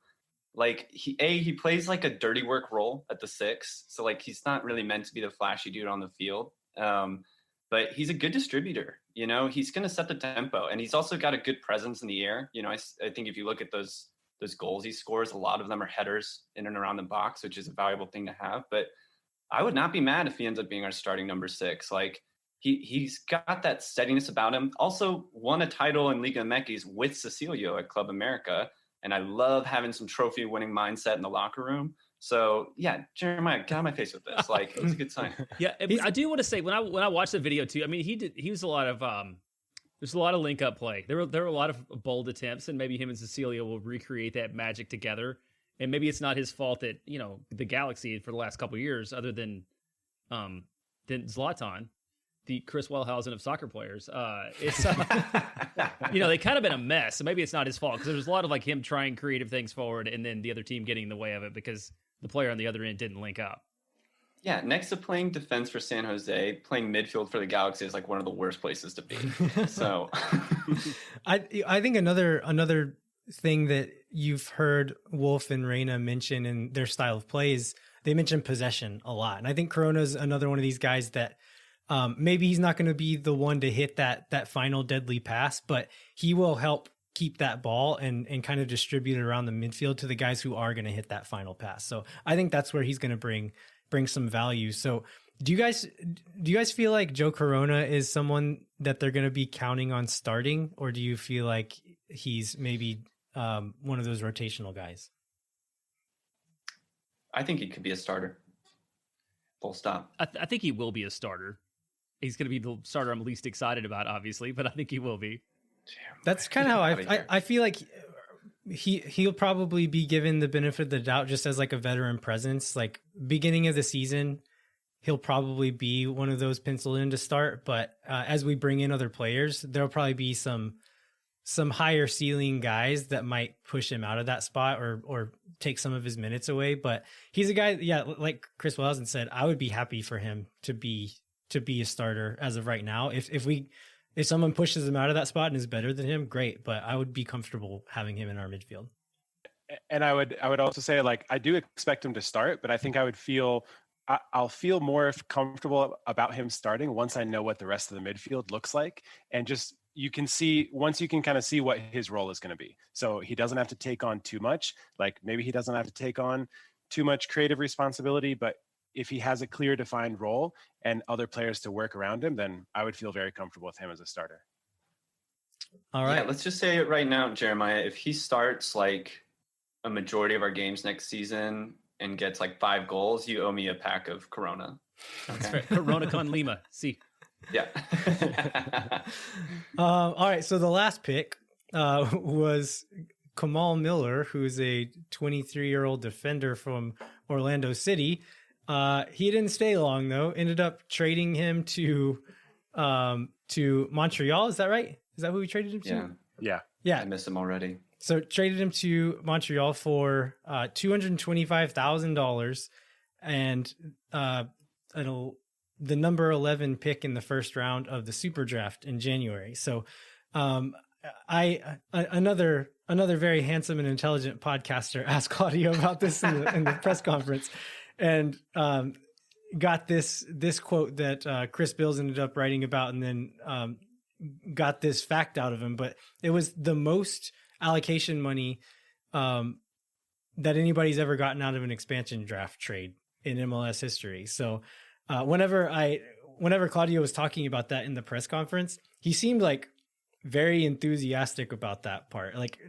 Like he plays like a dirty work role at the 6, so like he's not really meant to be the flashy dude on the field. But he's a good distributor. He's going to set the tempo, and he's also got a good presence in the air. I think if you look at those goals he scores, a lot of them are headers in and around the box, which is a valuable thing to have. But I would not be mad if he ends up being our starting number 6. Like he's got that steadiness about him. Also won a title in Liga MX with Cecilio at Club America. And I love having some trophy winning mindset in the locker room. So yeah, Jeremiah, get on my face with this. Like, it's a good sign. Yeah, I do want to say when I watched the video too, I mean, he was a lot of there's a lot of link up play. There were a lot of bold attempts, and maybe him and Cecilia will recreate that magic together. And maybe it's not his fault that the Galaxy for the last couple of years, other than Zlatan, the Chris Wellhausen of soccer players, it's they kind of been a mess. So maybe it's not his fault, because there's a lot of like him trying creative things forward, and then the other team getting in the way of it because the player on the other end didn't link up. Yeah, next to playing defense for San Jose, playing midfield for the Galaxy is like one of the worst places to be. So I think another thing that you've heard Wolf and Reyna mention in their style of play is they mention possession a lot. And I think Corona's another one of these guys that maybe he's not going to be the one to hit that final deadly pass, but he will help keep that ball and kind of distribute it around the midfield to the guys who are going to hit that final pass. So I think that's where he's going to bring some value. So do you guys feel like Joe Corona is someone that they're going to be counting on starting, or do you feel like he's maybe one of those rotational guys? I think he could be a starter. Full stop. I think he will be a starter. He's going to be the starter I'm least excited about, obviously, but I think he will be. That's kind of how I feel like he'll probably be given the benefit of the doubt just as like a veteran presence. Like beginning of the season, he'll probably be one of those penciled in to start. But as we bring in other players, there'll probably be some higher ceiling guys that might push him out of that spot or take some of his minutes away. But he's a guy, yeah, like Chris Wellhausen said, I would be happy for him to be a starter as of right now. If someone pushes him out of that spot and is better than him, great. But I would be comfortable having him in our midfield. And I would also say, like, I do expect him to start, but I think I'll feel more comfortable about him starting once I know what the rest of the midfield looks like. And just, once you can kind of see what his role is going to be. So he doesn't have to take on too much. Like maybe he doesn't have to take on too much creative responsibility, but if he has a clear defined role and other players to work around him, then I would feel very comfortable with him as a starter. All right. Yeah, let's just say it right now, Jeremiah. If he starts like a majority of our games next season and gets like 5 goals, you owe me a pack of Corona. Okay. Corona con Lima. See. Yeah. All right. So the last pick was Kamal Miller, who's a 23-year-old defender from Orlando City. He didn't stay long though. Ended up trading him to Montreal. Is that right? Is that who we traded him to? Yeah. Yeah. I miss him already. So traded him to Montreal for $225,000 and the number 11 pick in the first round of the Super Draft in January. So another very handsome and intelligent podcaster asked Claudio about this in the press conference, and got this quote that Chris Bills ended up writing about, and then got this fact out of him. But it was the most allocation money that anybody's ever gotten out of an expansion draft trade in MLS history. So whenever Claudio was talking about that in the press conference, he seemed like very enthusiastic about that part. Like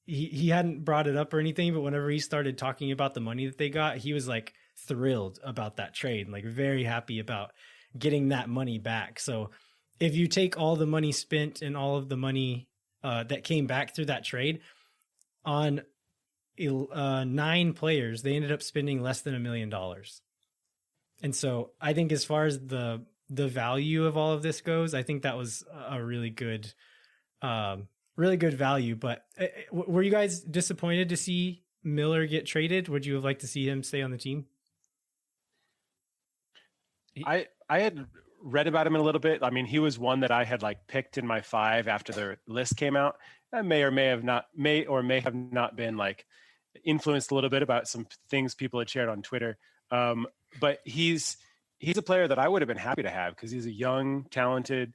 he hadn't brought it up or anything, but whenever he started talking about the money that they got, he was like thrilled about that trade and like very happy about getting that money back. So if you take all the money spent and all of the money that came back through that trade on 9 players, they ended up spending less than $1 million. And so I think as far as the value of all of this goes, I think that was a really good value. But were you guys disappointed to see Miller get traded? Would you have liked to see him stay on the team? I had read about him a little bit. I mean, he was one that I had like picked in my 5 after the list came out. I may or may have not been like influenced a little bit about some things people had shared on Twitter. But he's a player that I would have been happy to have because he's a young, talented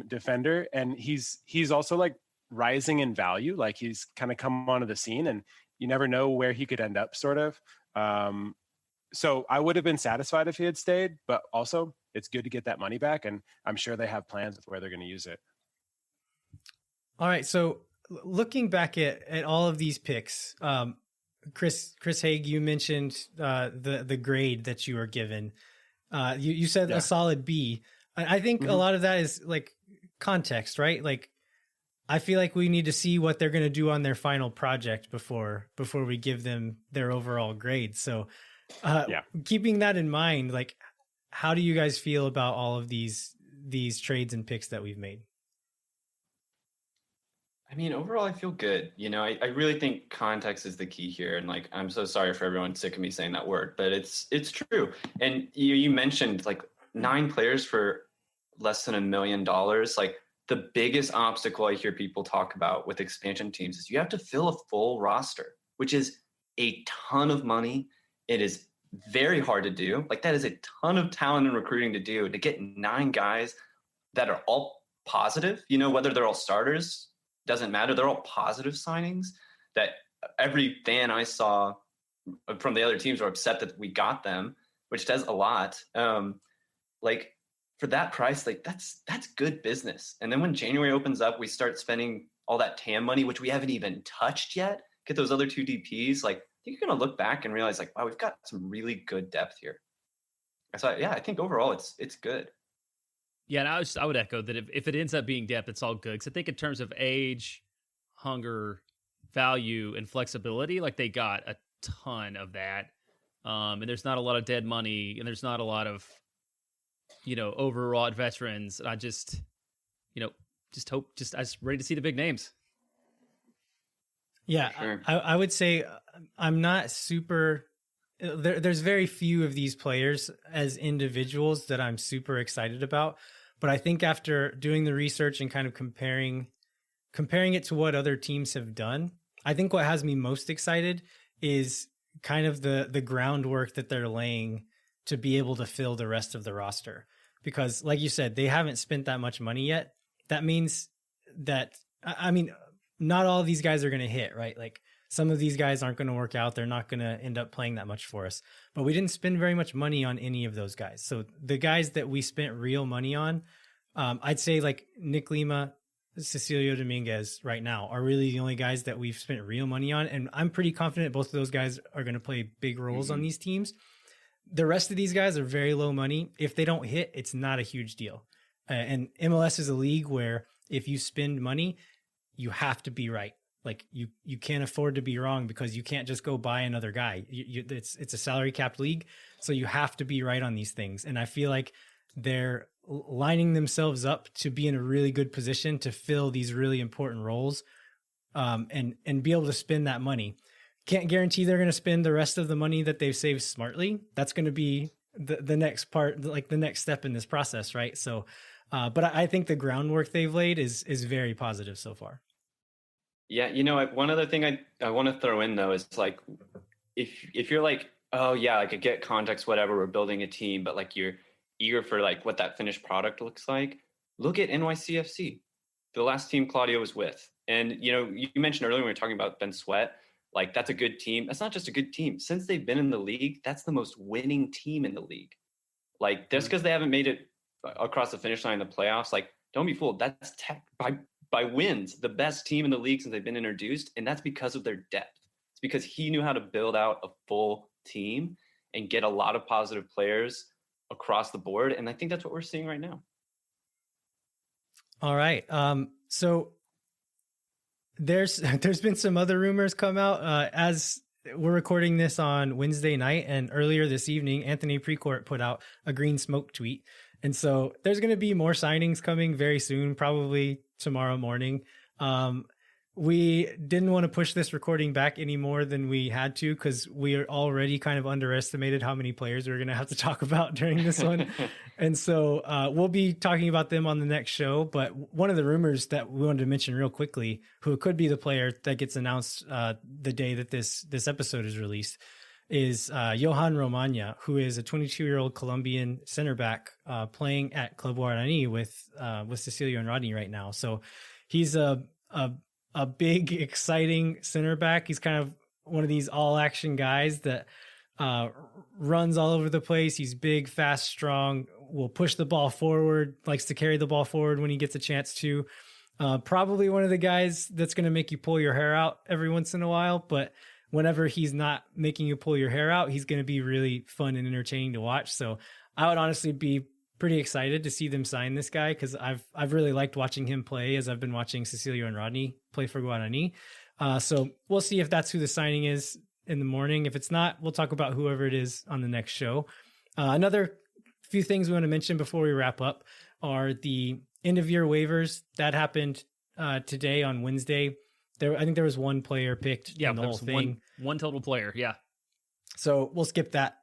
defender, and he's also like rising in value. Like he's kind of come onto the scene, and you never know where he could end up, sort of. So I would have been satisfied if he had stayed, but also it's good to get that money back, and I'm sure they have plans with where they're going to use it. All right. So looking back at all of these picks, Chris Haig, you mentioned the grade that you were given. You said a solid B. I think a lot of that is like context, right? Like I feel like we need to see what they're going to do on their final project before we give them their overall grade. So keeping that in mind, like how do you guys feel about all of these trades and picks that we've made? I mean, overall, I feel good. You know, I really think context is the key here. And like, I'm so sorry for everyone sick of me saying that word, but it's true. And you mentioned like 9 players for less than $1 million. Like the biggest obstacle I hear people talk about with expansion teams is you have to fill a full roster, which is a ton of money. It is very hard to do. Like that is a ton of talent and recruiting to do, to get 9 guys that are all positive, you know, whether they're all starters, doesn't matter. They're all positive signings that every fan I saw from the other teams were upset that we got them, which does a lot. Like for that price, like that's good business. And then when January opens up, we start spending all that TAM money, which we haven't even touched yet. Get those other 2 DPs. Like I think you're going to look back and realize like, wow, we've got some really good depth here. So yeah, I think overall it's good. Yeah, and I would echo that if it ends up being depth, it's all good. Because I think in terms of age, hunger, value, and flexibility, like they got a ton of that. And there's not a lot of dead money, and there's not a lot of, overwrought veterans. And I just hope, I was ready to see the big names. Yeah, sure. I would say I'm not super... There's very few of these players as individuals that I'm super excited about. But I think after doing the research and kind of comparing it to what other teams have done, I think what has me most excited is kind of the groundwork that they're laying to be able to fill the rest of the roster. Because like you said, they haven't spent that much money yet. That means that, I mean, not all of these guys are going to hit, right? Like some of these guys aren't going to work out. They're not going to end up playing that much for us. But we didn't spend very much money on any of those guys. So the guys that we spent real money on, I'd say like Nick Lima, Cecilio Dominguez right now are really the only guys that we've spent real money on. And I'm pretty confident both of those guys are going to play big roles on these teams. The rest of these guys are very low money. If they don't hit, it's not a huge deal. And MLS is a league where if you spend money, you have to be right. Like you can't afford to be wrong because you can't just go buy another guy. It's a salary capped league. So you have to be right on these things. And I feel like they're lining themselves up to be in a really good position to fill these really important roles and be able to spend that money. Can't guarantee they're going to spend the rest of the money that they've saved smartly. That's going to be the next part, like the next step in this process. Right. So, but I think the groundwork they've laid is very positive so far. Yeah, one other thing I want to throw in though is like, if you're like, oh yeah, like I get context, whatever, we're building a team, but like you're eager for like what that finished product looks like, look at NYCFC, the last team Claudio was with. And you mentioned earlier when we were talking about Ben Sweat, like that's a good team. That's not just a good team. Since they've been in the league, that's the most winning team in the league. Like just because they haven't made it across the finish line in the playoffs, like don't be fooled. That's by wins, the best team in the league since they've been introduced. And that's because of their depth. It's because he knew how to build out a full team and get a lot of positive players across the board. And I think that's what we're seeing right now. All right. So there's been some other rumors come out as we're recording this on Wednesday night, and earlier this evening, Anthony Precourt put out a green smoke tweet. And so there's going to be more signings coming very soon, probably tomorrow morning. We didn't want to push this recording back any more than we had to, because we are already kind of underestimated how many players we're going to have to talk about during this one. And so we'll be talking about them on the next show. But one of the rumors that we wanted to mention real quickly, who could be the player that gets announced the day that this episode is released, is Johan Romagna, who is a 22-year-old Colombian center back playing at Club Guarani with Cecilio and Rodney right now. So he's a big, exciting center back. He's kind of one of these all-action guys that runs all over the place. He's big, fast, strong, will push the ball forward, likes to carry the ball forward when he gets a chance to. Probably one of the guys that's going to make you pull your hair out every once in a while, but whenever he's not making you pull your hair out, he's going to be really fun and entertaining to watch. So I would honestly be pretty excited to see them sign this guy, because I've really liked watching him play as I've been watching Cecilio and Rodney play for Guarani. So we'll see if that's who the signing is in the morning. If it's not, we'll talk about whoever it is on the next show. Another few things we want to mention before we wrap up are the end of year waivers that happened today on Wednesday. I think there was one player picked in the whole thing. One total player. Yeah. So we'll skip that.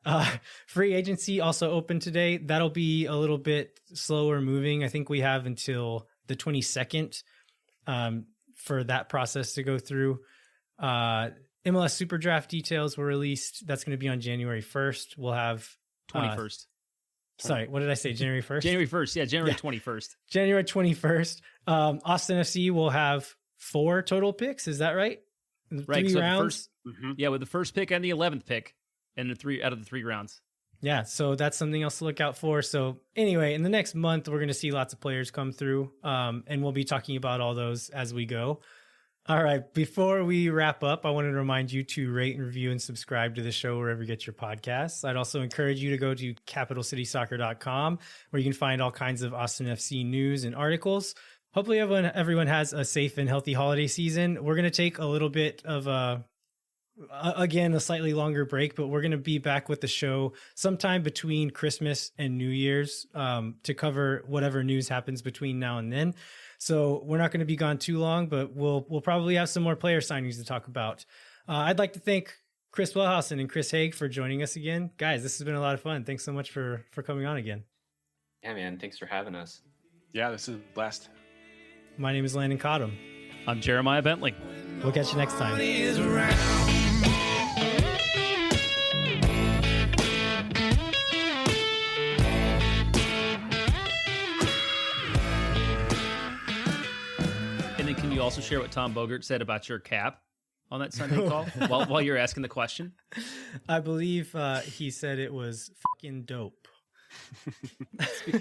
Free agency also open today. That'll be a little bit slower moving. I think we have until the 22nd for that process to go through. MLS Super Draft details were released. That's going to be on January 1st. We'll have 21st. Sorry, what did I say? January 1st? January 1st. Yeah, January 21st. January 21st. Austin FC will have 4 total picks. Is that right? Right. 3 so rounds. Yeah, with the first pick and the 11th pick, and the 3 out of the 3 rounds. Yeah, so that's something else to look out for. So anyway, in the next month, we're going to see lots of players come through, and we'll be talking about all those as we go. All right, before we wrap up, I wanted to remind you to rate and review and subscribe to the show wherever you get your podcasts. I'd also encourage you to go to capitalcitysoccer.com, where you can find all kinds of Austin FC news and articles. Hopefully everyone has a safe and healthy holiday season. We're going to take a little bit of a slightly longer break, but we're going to be back with the show sometime between Christmas and New Year's to cover whatever news happens between now and then. So we're not going to be gone too long, but we'll probably have some more player signings to talk about. I'd like to thank Chris Wellhausen and Chris Haig for joining us again. Guys, this has been a lot of fun. Thanks so much for coming on again. Yeah, man. Thanks for having us. Yeah, this is a blast. My name is Landon Cottom. I'm Jeremiah Bentley. We'll catch you next time. Is around. And then can you also share what Tom Bogert said about your cap on that Sunday call while you're asking the question? I believe he said it was fucking dope.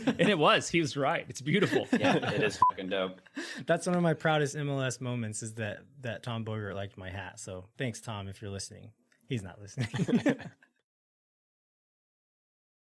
And it was. He was right. It's beautiful. Yeah, it is fucking dope. That's one of my proudest MLS moments, is that Tom Bogert liked my hat. So thanks, Tom, if you're listening. He's not listening.